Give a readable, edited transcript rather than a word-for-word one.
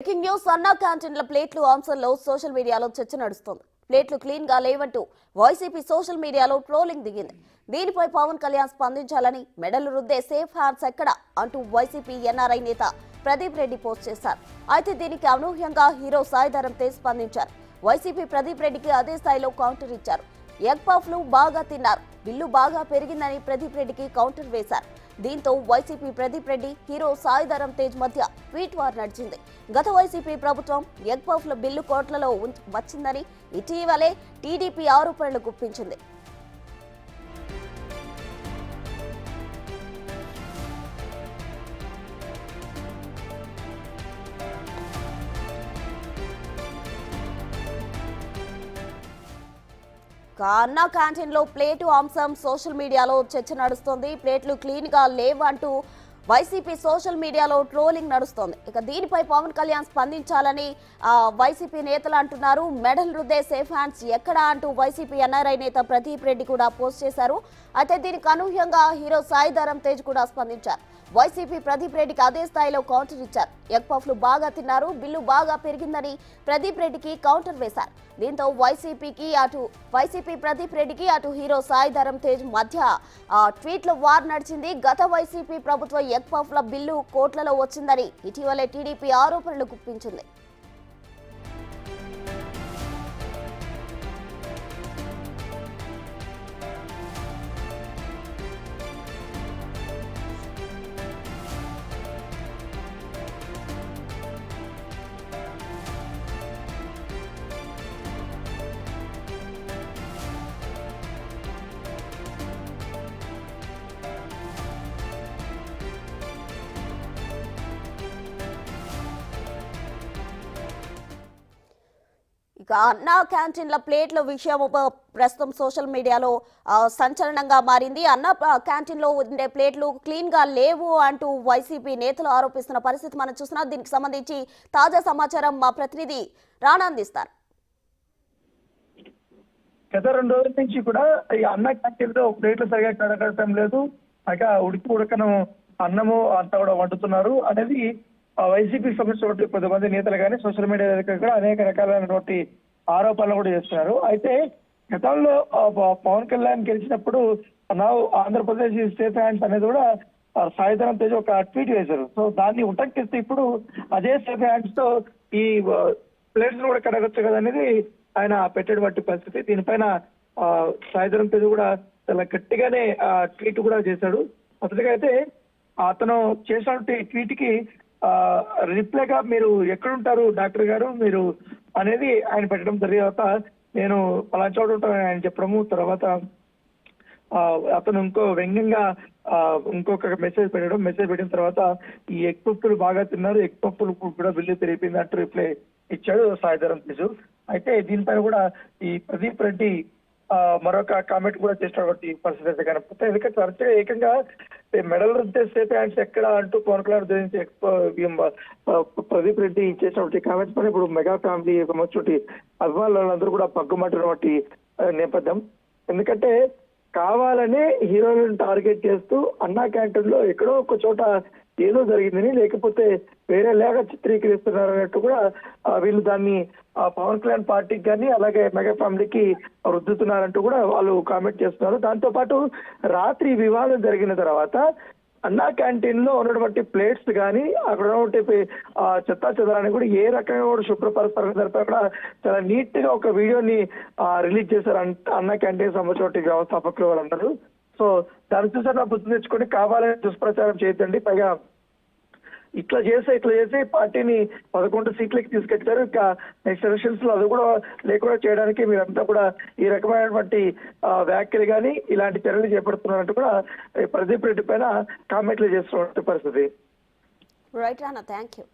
Breaking news అన్నా క్యాంటీన్ల ప్లేట్లు అంశంలో సోషల్ మీడియాలో చర్చ నడుస్తోంది. ప్లేట్లు క్లీన్ గా లేవంటూ వైసీపీ సోషల్ మీడియాలో ట్రోలింగ్ దిగింది. దీనిపై పవన్ కళ్యాణ్ స్పందించాలని, మెడలు రుద్దే సేఫ్ హ్యాండ్స్ ఎక్కడ అంటూ వైసీపీ ఎన్ఆర్ఐ నేత ప్రదీప్ రెడ్డి పోస్ట్ చేశారు. అయితే దీనికి అనూహ్యంగా హీరో సాయిధరం తేజ్ స్పందించారు. వైసీపీ ప్రదీప్ రెడ్డికి అదే స్థాయిలో కౌంటర్ ఇచ్చారు. ఎగ్ పఫ్లు బాగా తిన్నారు, బిల్లు బాగా పెరిగిందని ప్రదీప్ రెడ్డికి కౌంటర్ వేశారు. దీంతో వైసీపీ ప్రదీప్ రెడ్డి, హీరో సాయిధరం తేజ్ మధ్య ట్వీట్ వార్ నడిచింది. గత వైసీపీ ప్రభుత్వం ఎగ్ పఫ్ల బిల్లు కోట్లలో వచ్చిందని ఇటీవలే టీడీపీ ఆరోపణలు గుప్పించింది. అన్నా క్యాంటీన్ లో ప్లేటు అంశం సోషల్ మీడియాలో చర్చ నడుస్తోంది. ప్లేట్లు క్లీన్ గా లేవంటూ వైసీపీ సోషల్ మీడియాలో ట్రోలింగ్ నడుస్తోంది. ఇక దీనిపై పవన్ కళ్యాణ్ స్పందించాలని వైసీపీ నేతలు అంటున్నారు. మెడల్ రుద్దే సేఫ్ హ్యాండ్స్ ఎక్కడా అంటూ వైసీపీ ఎన్ఆర్ఐ నేత ప్రదీప్ రెడ్డి కూడా పోస్ట్ చేశారు. అయితే దీనికి అనూహ్యంగా హీరో సాయిధరం తేజ్ కూడా స్పందించారు. వైసీపీ ప్రదీప్ రెడ్డికి అదే స్థాయిలో కౌంటర్ ఇచ్చారు. ఎగ్ పఫ్లు బాగా తిన్నారు, బిల్లు బాగా పెరిగిందని ప్రదీప్ రెడ్డికి కౌంటర్ వేశారు. దీంతో వైసీపీ ప్రదీప్ రెడ్డికి అటు హీరో సాయిధరం తేజ్ మధ్య ట్వీట్ల వార్ నడిచింది. గత వైసీపీ ప్రభుత్వం ఎగ్ పఫ్ల బిల్లు కోట్లలో వచ్చిందని ఇటీవలే టీడీపీ ఆరోపణలు గుప్పించింది. అన్నా క్యాంటీన్ల ప్లేట్ల విషయం ప్రస్తుతం సోషల్ మీడియాలో సంచలనంగా మారింది. అన్నా క్యాంటీన్ లో ఉండే ప్లేట్లు క్లీన్ గా లేవు అంటూ వైసీపీ నేతలు ఆరోపిస్తున్న పరిస్థితి మనం చూస్తున్నాం. దీనికి సంబంధించి తాజా సమాచారం మా ప్రతినిధి రాణా అందిస్తారు. గత 2 రోజుల నుంచి కూడా ఈ అన్నా క్యాంటీన్ లో ప్లేట్లు సరిగా కడగటం లేదు, ఇంకా ఉడకను అన్నము అంతా కూడా వండుతున్నారు అనేది వైసీపీకి సంబంధించినటువంటి కొంతమంది నేతలు కానీ సోషల్ మీడియా కూడా అనేక రకాలైనటువంటి ఆరోపణలు కూడా చేస్తున్నారు. అయితే గతంలో పవన్ కళ్యాణ్ గెలిచినప్పుడు ఆంధ్రప్రదేశ్ సేఫ్ హ్యాండ్స్ అనేది కూడా సాయిధరం తేజ్ ఒక ట్వీట్ వేశారు. సో దాన్ని ఉటంకిస్తే ఇప్పుడు అదే సేఫ్ హ్యాండ్స్ తో ఈ ప్లేట్స్ కూడా కడగొచ్చు కదా అనేది ఆయన పెట్టేటువంటి పరిస్థితి. దీనిపైన సాయిధరం తేజ్ కూడా చాలా గట్టిగానే ట్వీట్ కూడా చేశాడు. అసలుగా అయితే అతను చేసినటువంటి ట్వీట్ కి రిప్లైగా మీరు ఎక్కడుంటారు డాక్టర్ గారు మీరు అనేది ఆయన పెట్టడం తర్వాత నేను పలానా చోట ఉంటాను ఆయన చెప్పడము, తర్వాత అతను ఇంకో వ్యంగ్యంగా ఇంకొక మెసేజ్ పెట్టిన తర్వాత ఈ ఎగ్ పప్పులు బాగా తిన్నారు, ఎగ్ పప్పులు కూడా బిల్లు పెరిగిపోయింది అంటూ రిప్లై ఇచ్చాడు సాయిధరం తేజ్. అయితే దీనిపైన కూడా ఈ ప్రదీప్ రెడ్డి మరొక కామెంట్ కూడా చేసినటువంటి పరిస్థితి అయితే కనపడుతుంది. ఎందుకంటే తరచుగా ఏకంగా మెడల్ రుద్దే సేఫ్ హ్యాండ్స్ ఎక్కడ అంటూ పవన్ కళ్యాణ్ గురించి ప్రదీప్ రెడ్డి చేసినటువంటి కామెంట్స్ పైన ఇప్పుడు మెగా ఫ్యామిలీ సంబంధించి అభిమానులందరూ కూడా పగ్గుమంటున్నటువంటి నేపథ్యం. ఎందుకంటే కావాలనే హీరోలను టార్గెట్ చేస్తూ అన్నా క్యాంటీన్ లో ఎక్కడో ఒక చోట ఏదో జరిగిందని, లేకపోతే వేరే లేక చిత్రీకరిస్తున్నారు అన్నట్టు కూడా వీళ్ళు దాన్ని పవన్ కళ్యాణ్ పార్టీకి కానీ అలాగే మెగా ఫ్యామిలీకి రుద్దుతున్నారంటూ కూడా వాళ్ళు కామెంట్ చేస్తున్నారు. దాంతో పాటు రాత్రి వివాదం జరిగిన తర్వాత అన్నా క్యాంటీన్ లో ఉన్నటువంటి ప్లేట్స్ కానీ అక్కడ ఉన్నటువంటి చెత్తా చెదారాన్ని కూడా ఏ రకంగా కూడా శుభ్రపరుస్తారని జరిపి కూడా చాలా నీట్ గా ఒక వీడియోని రిలీజ్ చేశారు అన్నా క్యాంటీన్ సంబంధించిన వ్యవస్థాపకులు వాళ్ళందరూ. సో దాన్ని చూసారు బుద్ధి తెచ్చుకొని కావాలని దుష్ప్రచారం చేయొద్దండి, పైగా ఇట్లా చేసి పార్టీని 11 సీట్లకి తీసుకెళ్తారు. ఇంకా నెక్స్ట్ ఎలక్షన్స్ లో అది కూడా లేకుండా చేయడానికి మీరంతా కూడా ఈ రకమైనటువంటి వ్యాఖ్యలు కానీ ఇలాంటి చర్యలు చేపడుతున్నారంటూ కూడా ప్రదీప్ రెడ్డి పైన కామెంట్లు చేస్తున్నటువంటి పరిస్థితి. Right Rana, thank you.